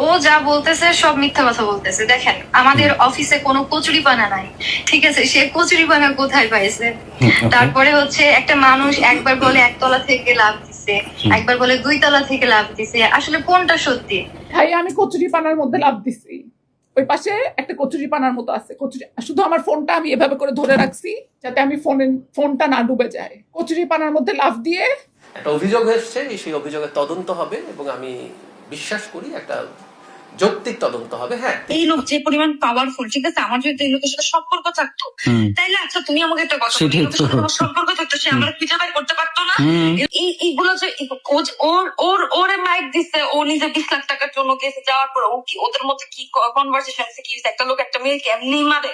ও যা বলতেছে সব মিথ্যা কথা বলতেছে। দেখেন আমাদের অফিসে কোনো কচুরি পানা নাই, ঠিক আছে, সে কচুরি পানা কোথায় পাইছে? তারপরে হচ্ছে একটা মানুষ একবার বলে একতলা থেকে লাভ দিছে, একবার বলে 2 তলা থেকে লাভ দিছে, আসলে কোনটা সত্যি? ভাই আমি কচুরি পানার মধ্যে লাভ দিছি, ওই পাশে একটা কচুরি পানার মতো আছে, কচুরি, শুধু আমার ফোনটা আমি এভাবে করে ধরে রাখছি যাতে আমি ফোনটা না ডুবে যায়, কচুরি পানার মধ্যে লাভ দিয়ে। একটা অভিযোগ এসছে, সেই অভিযোগের তদন্ত হবে এবং আমি বিশ্বাস করি একটা যৌক্তিক তদন্ত হবে। হ্যাঁ, এই লোক যে পরিমাণ পাওয়ারফুল, ঠিক আছে, আমার যদি এই লোকের সাথে সম্পর্ক থাকতো, তাইলে আচ্ছা তুমি আমাকে একটা কথা বলো, এই লোকের সাথে আমার সম্পর্ক থাকতো, সে আমার খুঁজে বাই করতে পারতো না? এইগুলো যে ওরে মাইক দিচ্ছে, ও নিজে 20 লাখ টাকার জন্য গেছে, যাওয়ার পর ও কি ওদের মধ্যে কি কনভারসেশন কি, একটা লোক একটা মেয়েকে এমনি মারে?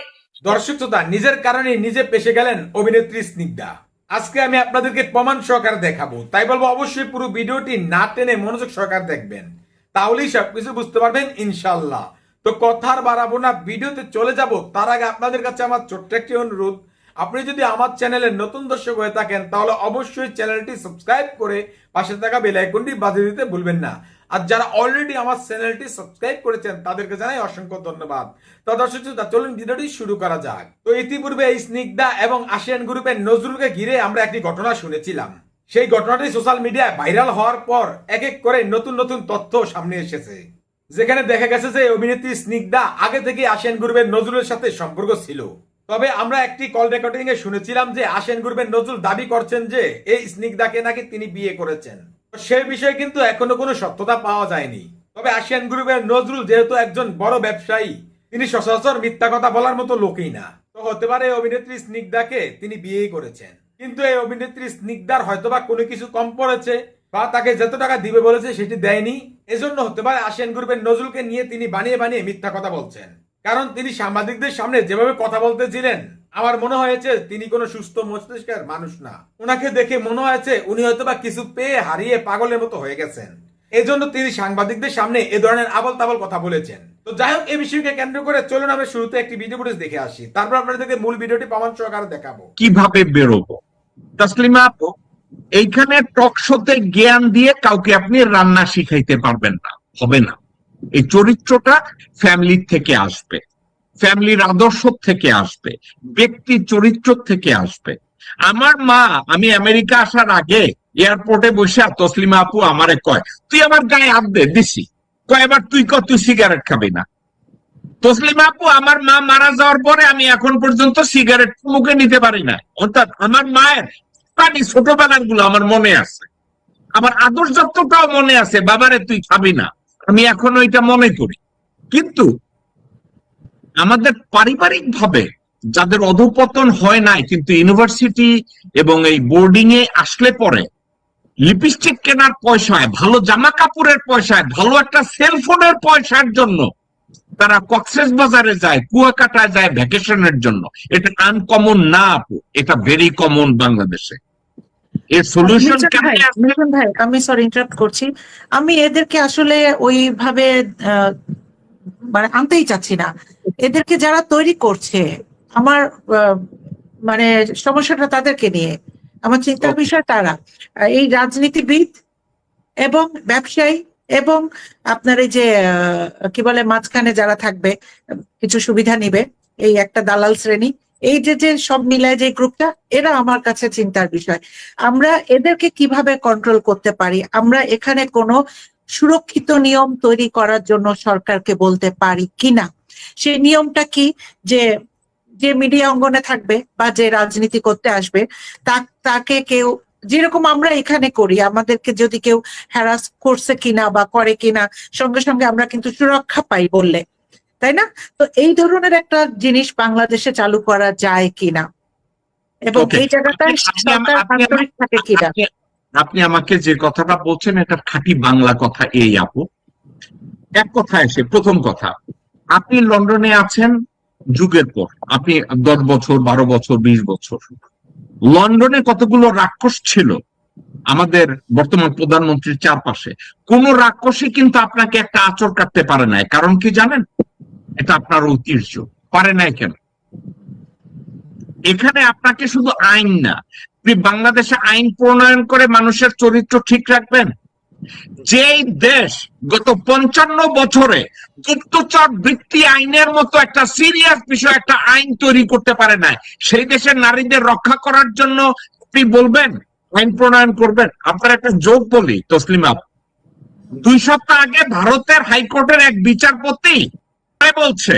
দর্শক শ্রোতা, নিজের কারণে নিজে পেশে গেলেন অভিনেত্রী স্নিগ্ধা। আজকে আমি আপনাদেরকে প্রমাণ সহকারে দেখাবো, তাই বলবো অবশ্যই পুরো ভিডিওটি না টেনে মনোযোগ সহকারে দেখবেন, তাহলেই সবকিছু বুঝতে পারবেন ইনশাল্লাহ। তো কথা আর বাড়াবো না, ভিডিওতে চলে যাব। তার আগে আপনাদের কাছে আমার ছোট্ট একটি অনুরোধ, আপনি যদি আমার চ্যানেলের নতুন দর্শক হয়ে থাকেন তাহলে অবশ্যই চ্যানেলটি সাবস্ক্রাইব করে পাশে থাকা বেল আইকনটি বাজিয়ে দিতে ভুলবেন না। আর যারা অলরেডি আমার চ্যানেলটি সাবস্ক্রাইব করেছেন তাদেরকে জানাই অসংখ্য ধন্যবাদ। তো দর্শক শ্রোতা, চলুন ভিডিওটি শুরু করা যাক। তো ইতিপূর্বে এই স্নিগ্ধা এবং আশিয়ান গ্রুপের নজরুলকে ঘিরে আমরা একটি ঘটনা শুনেছিলাম। সেই ঘটনাটি সোশ্যাল মিডিয়ায় ভাইরাল হওয়ার পর এক এক করে নতুন নতুন তথ্য সামনে এসেছে, যেখানে দেখা গেছে যে অভিনেত্রী স্নিগ্ধা আগে থেকে আশিয়ান গ্রুপের নজরুলের সাথে সম্পর্ক ছিল। তবে আমরা একটি কল রেকর্ডিং এ শুনেছিলাম যে আশিয়ান গ্রুপের নজরুল দাবি করছেন যে এই স্নিগ্ধাকে নাকি তিনি বিয়ে করেছেন। সে বিষয়ে কিন্তু এখনো কোনো সত্যতা পাওয়া যায়নি। তবে আশিয়ান গ্রুপের নজরুল যেহেতু একজন বড় ব্যবসায়ী, তিনি সচরাচর মিথ্যা কথা বলার মতো লোকই না। তো হতে পারে অভিনেত্রী স্নিগ্ধাকে তিনি বিয়েই করেছেন, কিন্তু এই অভিনেত্রী স্নিগ্ধার হয়তোবা কোনো কিছু কম পড়েছে বা তাকে যত টাকা দিবে বলেছে সেটি দেয়নি। এজন্য হতে পারে আশিয়ান গ্রুপের নজরুলকে নিয়ে তিনি বানিয়ে বানিয়ে মিথ্যা কথা বলছেন। কারণ তিনি সাংবাদিকদের সামনে যেভাবে কথা বলতেছিলেন, আমার মনে হয়েছে তিনি কোনো সুস্থ মস্তিষ্কের মানুষ না। ওনাকে দেখে মনে হয়েছে উনি হয়তোবা কিছু পেয়ে হারিয়ে পাগলের মতো হয়ে গেছেন, এজন্য তিনি সাংবাদিকদের সামনে এ ধরনের আবল তাবল কথা বলেছেন। তো যাই হোক, এই বিষয়কে কেন্দ্র করে চলুন আমরা শুরুতে একটি ভিডিও ফুটেজ দেখে আসি, তারপর আপনাদেরকে মূল ভিডিওটি প্রমাণ সহকারে দেখাবো কিভাবে বেরোবো। তাসলিমা আপু, এইখানে টক শোতে জ্ঞান দিয়ে কাউকে আপনি রান্না শিখাইতে পারবেন না, হবে না। এই চরিত্রটা ফ্যামিলি থেকে আসবে, ফ্যামিলির আদর্শ থেকে আসবে, ব্যক্তি চরিত্র থেকে আসবে। আমার মা, আমি আমেরিকা আসার আগে এয়ারপোর্টে বসে তসলিমা আপু আমারে কয়, তুই আমার গায়ে হাত দে, দিছি, কয় এবার তুই সিগারেট খাবি না। তসলিমা আপু, আমার মা মারা যাওয়ার পরে আমি এখন পর্যন্ত সিগারেট মুখে নিতে পারি না। অর্থাৎ আমার মায়ের পানি ছোটবেলার গুলো আমার মনে আছে, আমার আদর্শটাও মনে আছে, বাবারে তুই খাবি না, আমি এখনো এটা মনে করি। কিন্তু আমাদের পারিবারিক ভাবে যাদের অধঃপতন হয় নাই, কিন্তু ইউনিভার্সিটি এবং এই বোর্ডিং এ আসলে পরে লিপস্টিক কেনার পয়সায়, ভালো জামা কাপড়ের পয়সায়, ভালো একটা সেলফোনের পয়সার জন্য তারা কক্সেস বাজারে যায়, কুয়াকাটায় যায় ভ্যাকেশনের জন্য। এটা আনকমন না আপু, এটা ভেরি কমন বাংলাদেশে। এর সলিউশন ভাই, আমি সরি ইন্টারাপ্ট করছি, আমি এদেরকে আসলে ওইভাবে মানে আনতেই চাচ্ছি না। এদেরকে যারা তৈরি করছে, আমার মানে সমস্যাটা তাদেরকে নিয়ে, আমার চিন্তার বিষয় তারা এই রাজনীতিবিদ এবং ব্যবসায়ী এবং আপনার এই যে কি বলে মাঝখানে যারা থাকবে, কিছু সুবিধা নিবে, এই একটা দালাল শ্রেণী, এই যে সব মিলায় যে গ্রুপটা, এরা আমার কাছে চিন্তার বিষয়। আমরা এদেরকে কিভাবে কন্ট্রোল করতে পারি? আমরা এখানে কোনো সুরক্ষিত নিয়ম তৈরি করার জন্য সরকারকে বলতে পারি কিনা? সেই নিয়মটা কি? যে মিডিয়া অঙ্গনে থাকবে বা যে রাজনীতি করতে আসবে, তাকে কেউ যেরকম আমরা এখানে করি, আমাদেরকে যদি কেউ হ্যারাস করছে কিনা বা করে কিনা, সঙ্গে সঙ্গে আমরা কিন্তু সুরক্ষা পাই বললে, তাই না? তো এই ধরনের একটা জিনিস বাংলাদেশে চালু করা যায় কিনা, এবং এই জায়গাটায় সরকার আন্তরিক থাকে কিনা। আপনি আমাকে যে কথাটা বলছেন এটা খাঁটি বাংলা কথা। এই আপু, এক কথা এসে প্রথম কথা, আপনি লন্ডনে আছেন যুগের পর, আপনি 10 বছর 12 বছর 20 বছর, লন্ডনে কতগুলো রাক্ষস ছিল আমাদের বর্তমান প্রধানমন্ত্রীর চারপাশে। কোন রাক্ষসী কিন্তু আপনাকে একটা আঁচড় কাটতে পারে নাই। কারণ কি জানেন? এটা আপনার ঐতিহ্য। পারে নাই কেন? এখানে আপনাকে শুধু আইন না, আপনি বাংলাদেশে আইন প্রণয়ন করে মানুষের চরিত্র ঠিক রাখবেন, যেই দেশ গত 55 বছরে গুপ্তচর বৃত্তি আইনের মতো একটা সিরিয়াস বিষয় একটা আইন তৈরি করতে পারে না, সেই দেশের নারীদের রক্ষা করার জন্য আপনি বলবেন আইন প্রণয়ন করবেন? আপনার একটা যোগ বলি তসলিমা, 2 সপ্তাহ আগে ভারতের হাইকোর্টের এক বিচারপতি বলছে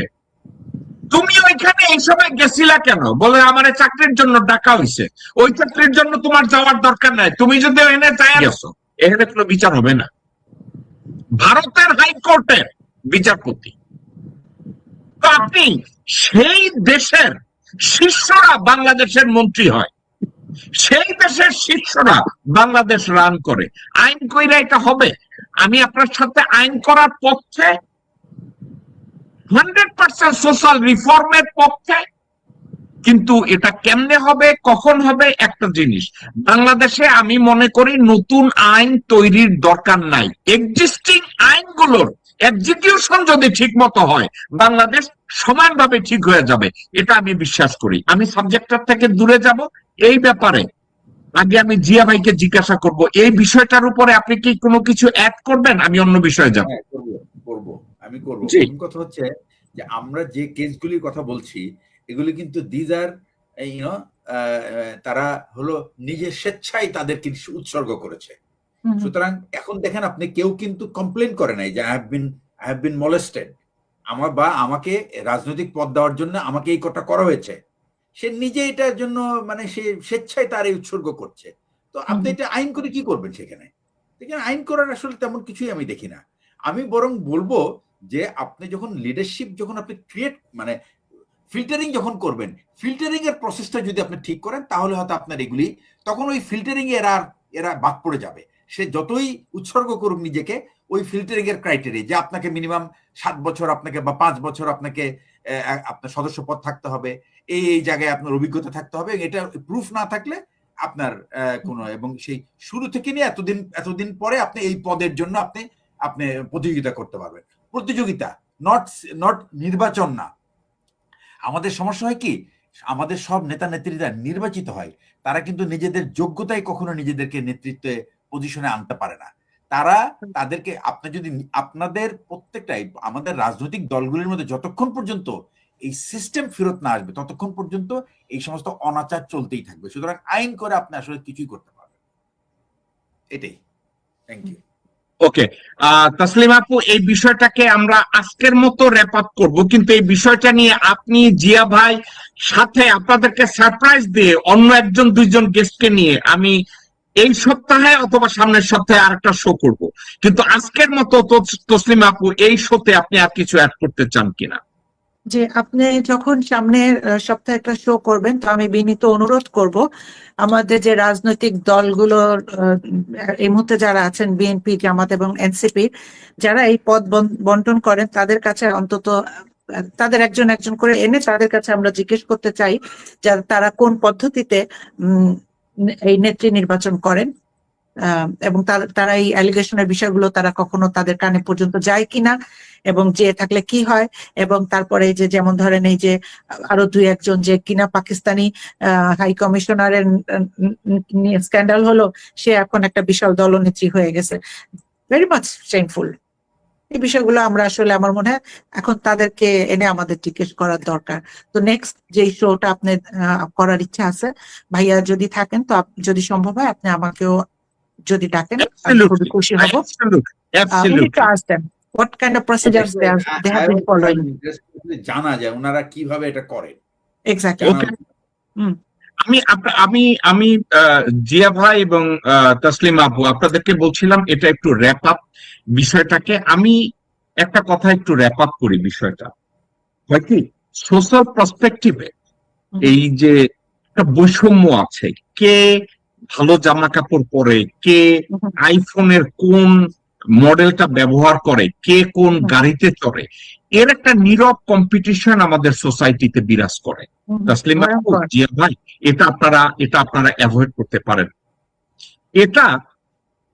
তুমি ওইখানে এইসবে গেছিলা কেন? বলে আমার চাকরির জন্য ডাকা হয়েছে। ওই চাকরির জন্য তোমার যাওয়ার দরকার নাই, তুমি যদি এনে যাই গেছো, এখানে কোনো বিচার হবে না। ভারতের হাইকোর্টের বিচারপতি। তো আপনি সেই দেশের শিষ্যরা বাংলাদেশের মন্ত্রী হয়, সেই দেশের শিষ্যরা বাংলাদেশ রান করে, আইন কইরা এটা হবে? আমি আপনার সাথে আইন করার পক্ষে, 100% সোশ্যাল রিফর্মের পক্ষে, কিন্তু এটা কেমনে হবে, কখন হবে একটা জিনিস। বাংলাদেশে আমি মনে করি নতুন আইন তৈরির দরকার নাই। এক্সিস্টিং আইনগুলোর এক্সিকিউশন যদি ঠিক মতো হয়, বাংলাদেশ সমানভাবে ঠিক হয়ে যাবে, এটা আমি বিশ্বাস করি। আমি সাবজেক্টটার থেকে দূরে যাব। এই ব্যাপারে আগে আমি জিয়া ভাইকে জিজ্ঞাসা করব, এই বিষয়টার উপরে আপনি কি কোনো কিছু অ্যাড করবেন? আমি অন্য বিষয়ে যাব। আমি করব। কথা হচ্ছে যে আমরা যে কেসগুলির কথা বলছি, এগুলি কিন্তু দিজ আর তারা হলো নিজের স্বেচ্ছায় তাদেরকে উৎসর্গ করেছে। সুতরাং এখন দেখেন, আপনি কেউ কিন্তু কমপ্লেন করে নাই যে আই হ্যাভ বিন মলেস্টেড, আমাকে রাজনৈতিক পদ দেওয়ার জন্য আমাকে এই কথা করা হয়েছে। সে নিজে এটার জন্য মানে সে স্বেচ্ছায় তার এই উৎসর্গ করছে। তো আপনি এটা আইন করে কি করবেন? সেখানে আইন করার আসলে তেমন কিছুই আমি দেখি না। আমি বরং বলবো যে আপনি যখন লিডারশিপ যখন আপনি ক্রিয়েট মানে ফিল্টারিং যখন করবেন, ফিল্টারিং এর প্রসেসটা যদি আপনি ঠিক করেন, তাহলে হয়তো আপনার এগুলি তখন ওই ফিল্টারিং এরা বাদ পড়ে যাবে। সে যতই উৎসর্গ করুক নিজেকে, ওই ফিল্টারিং এর ক্রাইটেরিয়া যে আপনাকে মিনিমাম 7 বছর আপনাকে বা 5 বছর আপনাকে আপনার সদস্য পদ থাকতে হবে, এই জায়গায় আপনার অভিজ্ঞতা থাকতে হবে, এটা প্রুফ না থাকলে আপনার কোনো, এবং সেই শুরু থেকে নিয়ে এতদিন পরে আপনি এই পদের জন্য আপনি প্রতিযোগিতা করতে পারবেন। প্রতিযোগিতা, নট নির্বাচন না। আমাদের সমস্যা হয় কি, আমাদের সব নেতা নেত্রীরা নির্বাচিত হয়, তারা কিন্তু নিজেদের যোগ্যতায় কখনো নিজেদেরকে নেতৃত্বে পজিশনে আনতে পারে না। তাদেরকে আপনি যদি আপনাদের প্রত্যেকটাই আমাদের রাজনৈতিক দলগুলির মধ্যে যতক্ষণ পর্যন্ত এই সিস্টেম ফেরত না আসবে, ততক্ষণ পর্যন্ত এই সমস্ত অনাচার চলতেই থাকবে। সুতরাং আইন করে আপনি আসলে কিছুই করতে পারবেন। এটাই। Thank you. ওকে, তাসলিম আপু, এই বিষয়টাকে আমরা আজকের মতো র্যাপ আপ করবো, কিন্তু এই বিষয়টা নিয়ে আপনি, জিয়া ভাই সাথে আপনাদেরকে সারপ্রাইজ দিয়ে অন্য 1-2জন গেস্টকে নিয়ে আমি এই সপ্তাহে অথবা সামনের সপ্তাহে আরেকটা শো করব। কিন্তু আজকের মতো তসলিম আপু, এই শোতে আপনি আর কিছু অ্যাড করতে চান কিনা? যে আপনি যখন সামনের সপ্তাহে একটা শো করবেন, তো আমি বিনীত অনুরোধ করব আমাদের যে রাজনৈতিক দলগুলোর এই মুহূর্তে যারা আছেন, বিএনপি, জামাত এবং এনসিপি, যারা এই পদ বন্টন করেন, তাদের কাছে অন্তত তাদের একজন একজন করে এনে তাদের কাছে আমরা জিজ্ঞেস করতে চাই যে তারা কোন পদ্ধতিতে এই নেত্রী নির্বাচন করেন, এবং তারা এই অ্যালিগেশনের বিষয়গুলো তারা কখনো তাদের কানে পর্যন্ত যায় কিনা, এবং যে থাকলে কি হয়। এবং তারপরে যে যেমন ধরেন এই যে আরো 2-1জন যে কিনা পাকিস্তানি হাই কমিশনারের স্ক্যান্ডাল হলো, সে এখন একটা বিশাল দলনেত্রী হয়ে গেছে, ভেরি মাচ শেমফুল। এই বিষয়গুলো আমরা আসলে আমার মনে হয় এখন তাদেরকে এনে আমাদের জিজ্ঞেস করার দরকার। তো নেক্সট যে শোটা আপনি করার ইচ্ছা আছে ভাইয়া, যদি থাকেন, তো যদি সম্ভব হয় আপনি আমাকেও যদি ডাকেন, আমি খুবই খুশি হব। What kind of procedures they have been following? জানা যায় ওনারা কিভাবে এটা করেন। Exactly. আমি জিয়া ভাই এবং তসলিম আপু আপনাদেরকে বলছিলাম এটা একটু র্যাপ আপ বিষয়টাকে। আমি একটা কথা একটু র্যাপ আপ করি বিষয়টা। হয় কি, সোশ্যাল পার্সপেক্টিভে এই যে একটা বৈষম্য আছে, কে ভালো জামা কাপড় পরে, কে আইফোনের কোন মডেলটা ব্যবহার করে, কে কোন গাড়িতে চড়ে, এর একটা নীরব কম্পিটিশন আমাদের সোসাইটিতে বিরাজ করে। তাসলিম আপু, জিয়া ভাই, এটা আপনারা অ্যাভয়েড করতে পারেন। এটা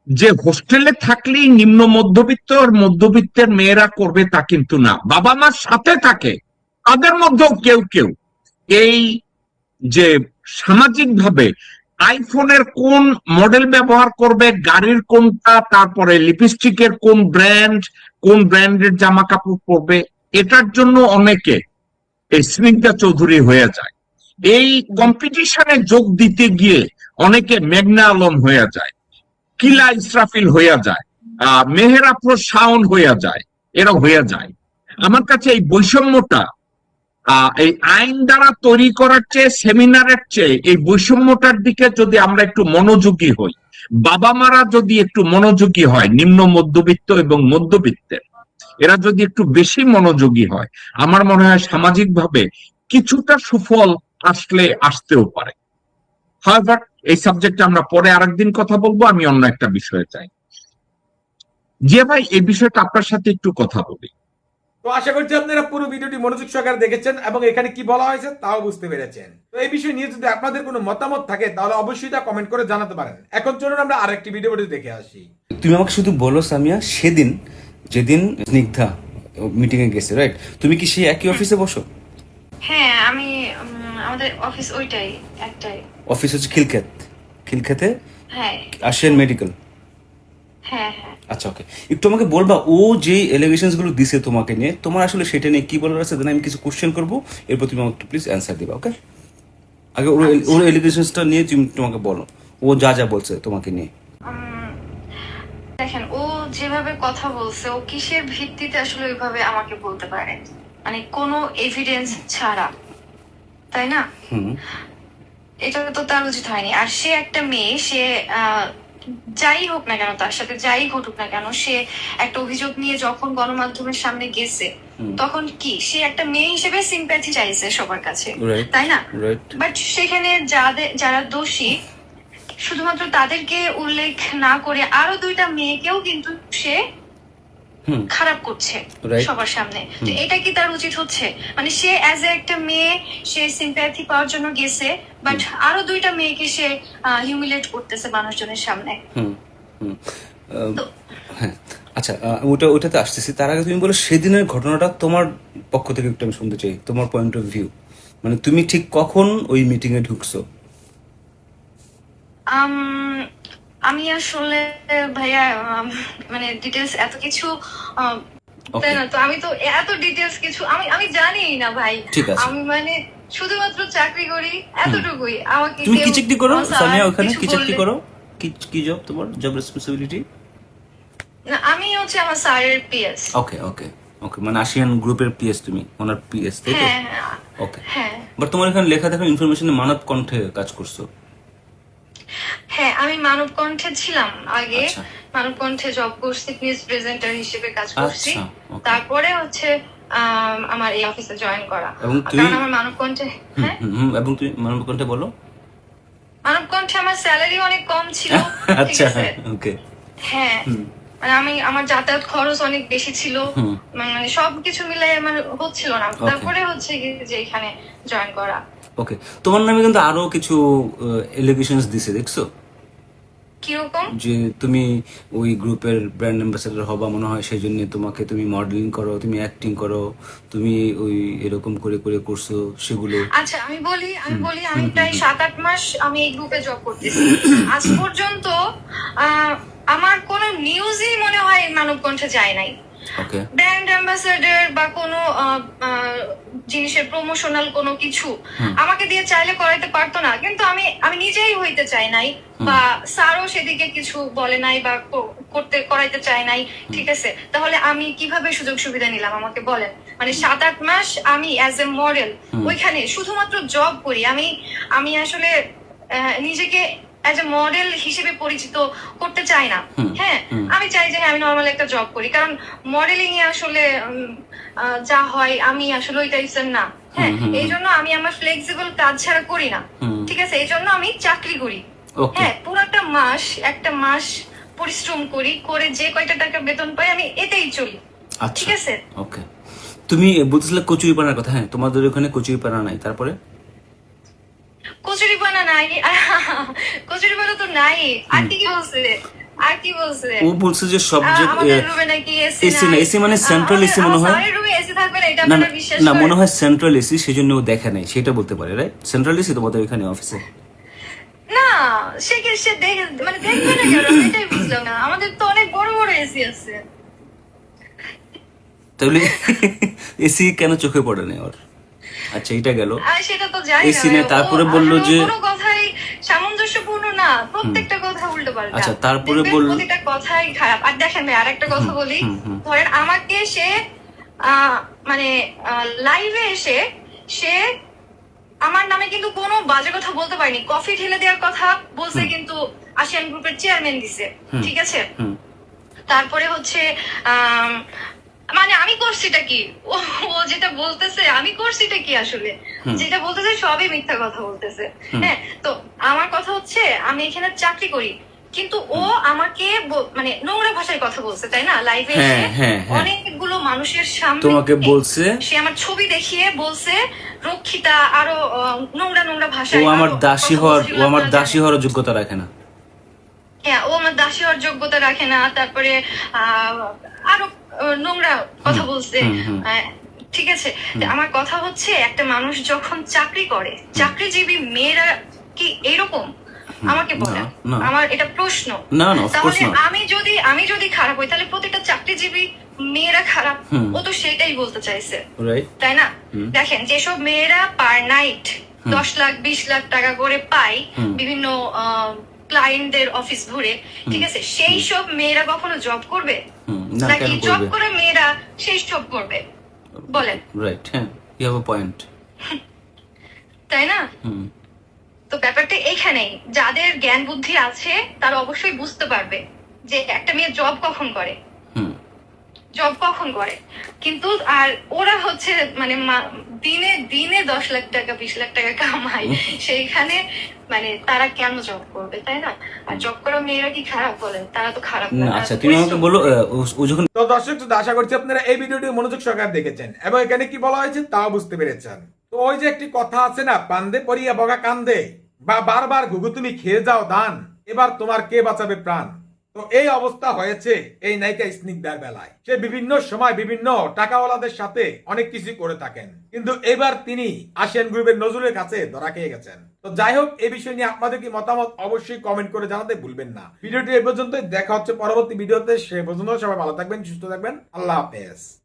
যে হোস্টেলে থাকলেই নিম্ন মধ্যবিত্ত আর মধ্যবিত্তের মেয়েরা করবে তা কিন্তু না। বাবা মার সাথে থাকে, তাদের মধ্যেও কেউ কেউ এই যে সামাজিক ভাবে আইফোনের কোন মডেল ব্যবহার করবে, গাড়ির কোনটা, তারপরে লিপস্টিকের কোন ব্র্যান্ডের জামা কাপড় পরবে, এটার জন্য অনেকে এই স্নিগ্ধা চৌধুরী হয়ে যায়। এই কম্পিটিশনে যোগ দিতে গিয়ে অনেকে মেঘনা আলম হয়ে যায়, কিলা ইসরাফিল হয়ে যায়, মেহের আফরোজ শাওন হয়ে যায়, এরা হয়ে যায়। আমার কাছে এই বৈষম্যটা এই আইন দ্বারা তৈরি করার চেয়ে, সেমিনারের চেয়ে এই বৈষম্যটার দিকে যদি আমরা একটু মনোযোগী হই, বাবা মারা যদি একটু মনোযোগী হয়, নিম্ন মধ্যবিত্ত এবং মধ্যবিত্তের এরা যদি একটু বেশি মনোযোগী হয়, আমার মনে হয় সামাজিকভাবে কিছুটা সুফল আসতেও পারে। হাওয়েভার এই সাবজেক্টে আমরা পরে আরেকদিন কথা বলবো। আমি অন্য একটা বিষয়ে চাই যে ভাই এই বিষয়টা আপনার সাথে একটু কথা বলি। তো আশা করছি আপনারা পুরো ভিডিওটি মনোযোগ সহকারে দেখেছেন এবং এখানে কি বলা হয়েছে তাও বুঝতে পেরেছেন। তো এই বিষয় নিয়ে যদি আপনাদের কোনো মতামত থাকে তাহলে অবশ্যই তা কমেন্ট করে জানাতে পারেন। এখন চলুন আমরা আরেকটি ভিডিও দেখে আসি। তুমি আমাকে শুধু বলো সামিয়া, সেদিন যেদিন স্নিগ্ধা মিটিং এ গেছে, রাইট, তুমি কি সেই একই অফিসে বসো? হ্যাঁ, আমি আমাদের অফিস ওইটাই একটাই। অফিস হচ্ছে খিলক্ষেতে হ্যাঁ আশিয়ান মেডিকেল। হ্যাঁ হ্যাঁ। আচ্ছা, ওকে, একটু আমাকে বলবা ও যে এলিগেশনস গুলো দিছে তোমাকে নিয়ে, তোমার আসলে সেটা নিয়ে কি বলার আছে? দেন আমি কিছু কোশ্চেন করবো, এরপর তুমি আমাকে প্লিজ অ্যান্সার দিবা। ওকে, আগে ওর এলিগেশনসটা নিয়ে তুমি তোমাকে বলো, ও যা যা বলছে তোমাকে নিয়ে। দেখেন, ও যেভাবে কথা বলছে, ও কিসের ভিত্তিতে আসলে ওইভাবে আমাকে বলতে পারে? মানে কোনো এভিডেন্স ছাড়া, তাই না? এটা তো তার উচিত হয়নি। আর সে একটা মেয়ে, সে যাই হোক না কেন, তার সাথে যাই ঘটুক না কেন, সে একটা অভিযোগ নিয়ে যখন গণমাধ্যমের সামনে গেছে, তখন কি সে একটা মেয়ে হিসেবে সিম্প্যাথি চাইছে সবার কাছে, তাই না? বাট সেখানে যারা দোষী, শুধুমাত্র তাদেরকে উল্লেখ না করে আরো দুইটা মেয়েকেও কিন্তু সে খারাপ করছে সবার সামনে। তো এটা কি তার উচিত হচ্ছে? মানে সে অ্যাজ এ একটা মেয়ে, সে সিম্প্যাথি পাওয়ার জন্য গেছে, বাট আরো দুইটা মেয়েকে সে হিউমিলেট করতেছে মানুষজনের সামনে। হ্যাঁ, আচ্ছা, ওটাতে আসতেছি। তার আগে তুমি বলো সেদিনের ঘটনাটা তোমার পক্ষ থেকে একটু আমি শুনতে চাই, তোমার পয়েন্ট অফ ভিউ। মানে তুমি ঠিক কখন ওই মিটিং এ ঢুকছো? আমি আসলে ভাইয়া মানে ডিটেলস এত কিছু তাই না, তো আমি তো এত ডিটেলস কিছু আমি জানি না ভাই। আমি মানে শুধুমাত্র চাকরি করি, এতটুকুই। আমাকে তুমি কি চাকরি করো সামিয়া? ওখানে কি চাকরি করো? কি জব, তোমার জব রেসপন্সিবিলিটি? না, আমি হচ্ছে আমার স্যারের পিএস। ওকে ওকে ওকে, মানে আশিয়ান গ্রুপের পিএস, তুমি ওনার পিএস, তাই তো? ওকে, হ্যাঁ। বাট তোমার এখানে লেখা থাকা ইনফরমেশনে মানব কণ্ঠে কাজ করছো। হ্যাঁ, আমি মানব কণ্ঠে ছিলাম আগে। মানব কণ্ঠে জব করছি, নিউজ প্রেজেন্টার হিসেবে কাজ করছি। তারপরে হচ্ছে আমার এই অফিসে জয়েন করা। কারণ আমার মানব কণ্ঠে, হ্যাঁ, এবং তুমি মানব কণ্ঠে বলো, মানব কণ্ঠে আমার স্যালারি অনেক কম ছিল। আচ্ছা, ওকে, হ্যাঁ, মানে আমার যাতায়াত খরচ অনেক বেশি ছিল, মানে সবকিছু মিলাই আমার হচ্ছিল না। তারপরে হচ্ছে যে এখানে জয়েন করা। ওকে, তোমার নামে কিন্তু আরো কিছু এলিগেশনস দিছে, দেখছো? কিরকম? যে তুমি ওই গ্রুপের ব্র্যান্ড অ্যাম্বাসেডর হবা মনে হয়, সেই জন্য তুমি মডেলিং করো, তুমি অ্যাক্টিং করো, তুমি ওই এরকম করে করে করছো সেগুলো। আচ্ছা, আমি বলি আমি প্রায় 7-8 মাস আমি এই গ্রুপে জব করতেছি। আজ পর্যন্ত আমার কোনো নিউজই মনে হয় মানব কণ্ঠে যায় নাই। ব্র্যান্ড অ্যাম্বাসেডর বা কোনো জিনিসের প্রমোশনাল কোনো কিছু আমাকে দিয়ে চাইলে করাইতে পারতো না, কিন্তু আমি নিজেই হইতে চাই নাই, বা স্যারও সেদিকে কিছু বলে নাই বা করাইতে চাই নাই। ঠিক আছে, তাহলে আমি কিভাবে সুযোগ সুবিধা নিলাম আমাকে বলেন? মানে 7-8 মাস আমি অ্যাজ এ মডেল ওইখানে শুধুমাত্র জব করি। আমি আসলে নিজেকে অ্যাজ এ মডেল হিসেবে পরিচিত করতে চাই না। হ্যাঁ, আমি চাই যে আমি নর্মাল একটা জব করি, কারণ মডেলিং এ আসলে যা হয় আমি আসলে ওই টাইপের না। হ্যাঁ, এই জন্য আমি আমার ফ্লেক্সিবল কাজ ছাড়া করি না। ঠিক আছে, এই জন্য আমি চাকরি করি। হ্যাঁ, পুরো একটা মাস পরিশ্রম করে যে কয়টা টাকা বেতন পাই আমি এতেই চলি। ঠিক আছে, ওকে। তুমি বলতেছিলে কচুরিপানার কথা। হ্যাঁ, তোমাদের ওখানে কচুরিপানা নাই? তারপরে কচুরিপানা নাই, কচুরিপানা তো নাই। আর কি বলছে? ও বলছে যে সাবজেক্ট এসি না, এসি মানে সেন্ট্রাল এসি মনে হয়। না, মনে হয় সেন্ট্রাল এসি, সেজন্য ও দেখে নাই, সেটা বলতে পারে, রাইট? সেন্ট্রাল এসি তোমাদের ওখানে অফিসে? না, সে দেখে মানে দেখবে না কেন আমি এটাই বুঝলাম না। আমাদের তো অনেক বড় বড় এসি আছে। তাহলে এসি কেন চোখে পড়ে না ওর? আচ্ছা এটা গেল সেটা তো জানি এসি নে, তারপরে বললো যে কোনো কথাই সামঞ্জস্যপূর্ণ না, প্রত্যেকটা কথা উল্টো পাল্টা। আচ্ছা, তারপরে দেখবেন বললো প্রতিটা কথাই খারাপ। আর দেখেন ভাই আরেকটা কথা বলি, ধরেন আমাকে সে মানে লাইভে এসে সে আমার নামে কিন্তু কোনো বাজে কথা বলতে পারেনি। কফি ঢেলে দেওয়ার কথা বলছে কিন্তু আসিয়ান গ্রুপের চেয়ারম্যান দিছে, ঠিক আছে। তারপরে হচ্ছে মানে আমি করছিটা কি, ও যেটা বলতেছে আমি করছিটা কি, আসলে যেটা বলতেছে সবই মিথ্যা কথা বলতেছে। হ্যাঁ, তো আমার কথা হচ্ছে আমি এখানে চাকরি করি, কিন্তু ও আমাকে মানে নোংরা ভাষায় কথা বলছে, তাই না? লাইভে এসে অনেকগুলো মানুষের সামনে তোমাকে বলছে, সে আমার ছবি দেখিয়ে বলছে রক্ষিতা, আরো নোংরা নোংরা ভাষায়। ও আমার দাসী হওয়ার যোগ্যতা রাখে না। হ্যাঁ, ও আমার দাসী হওয়ার যোগ্যতা রাখে না। তারপরে আরো নোংরা কথা বলছে। ঠিক আছে, আমার কথা হচ্ছে একটা মানুষ যখন চাকরি করে, চাকরিজীবী মেয়েরা কি এরকম? আমাকে বলে, আমার এটা প্রশ্ন। তাহলে আমি যদি খারাপ হই, তাহলে প্রতিটা চাকরিজীবী মেয়েরা খারাপ, ও তো সেটাই বলতে চাইছে, তাই না? দেখেন যেসব মেয়েরা পার নাইট 10 লাখ 20 লাখ টাকা করে পায় বিভিন্ন ক্লায়েন্টদের অফিস ঘুরে, ঠিক আছে, সেই সব মেয়েরা কখনো জব করবে নাকি জব করে মেয়েরা সেই সব করবে? বলেন। রাইট, হ্যাঁ, ইউ হ্যাভ আ পয়েন্ট, তাই না? তো ব্যাপারটা এখানেই, যাদের জ্ঞান বুদ্ধি আছে তারা অবশ্যই বুঝতে পারবে যে একটা মেয়ে জব কখন করে, কিন্তু আর ওরা হচ্ছে মানে দিনে 10 লাখ টাকা 20 লাখ টাকা কামায়, সেইখানে মানে তারা কেন জব করবে, তাই না? আর জব করা মেয়েরা কি খারাপ? বলেন, তারা তো খারাপ না। আচ্ছা তুমি আমাকে বলো, ও যখন তো দর্শক, তো আশা করছি আপনারা এই ভিডিওটি মনোযোগ সহকারে দেখেছেন এবং এখানে কি বলা হয়েছে তাও বুঝতে পেরেছেন। তো ওই যে একটি কথা আছে না, পান্দে পড়িয়া বগা কান্দে, বা বারবার ঘুঘু তুমি খেয়ে যাও দান, এবার তোমার কে বাঁচাবে প্রাণ। তো এই অবস্থা হয়েছে এই নায়িকা স্নিগ্ধার বেলায়। সে বিভিন্ন সময় বিভিন্ন টাকাওয়ালাদের সাথে অনেক কিছু করে থাকেন, কিন্তু এবার তিনি আসিয়ান গ্রুপের নজরুলের কাছে ধরা খেয়ে গেছেন। তো যাই হোক, এই বিষয় নিয়ে আপনাদের কি মতামত অবশ্যই কমেন্ট করে জানাতে ভুলবেন না। ভিডিওটি এই পর্যন্ত, দেখা হচ্ছে পরবর্তী ভিডিওতে। সে পর্যন্ত সবাই ভালো থাকবেন, সুস্থ থাকবেন, আল্লাহ হাফেজ।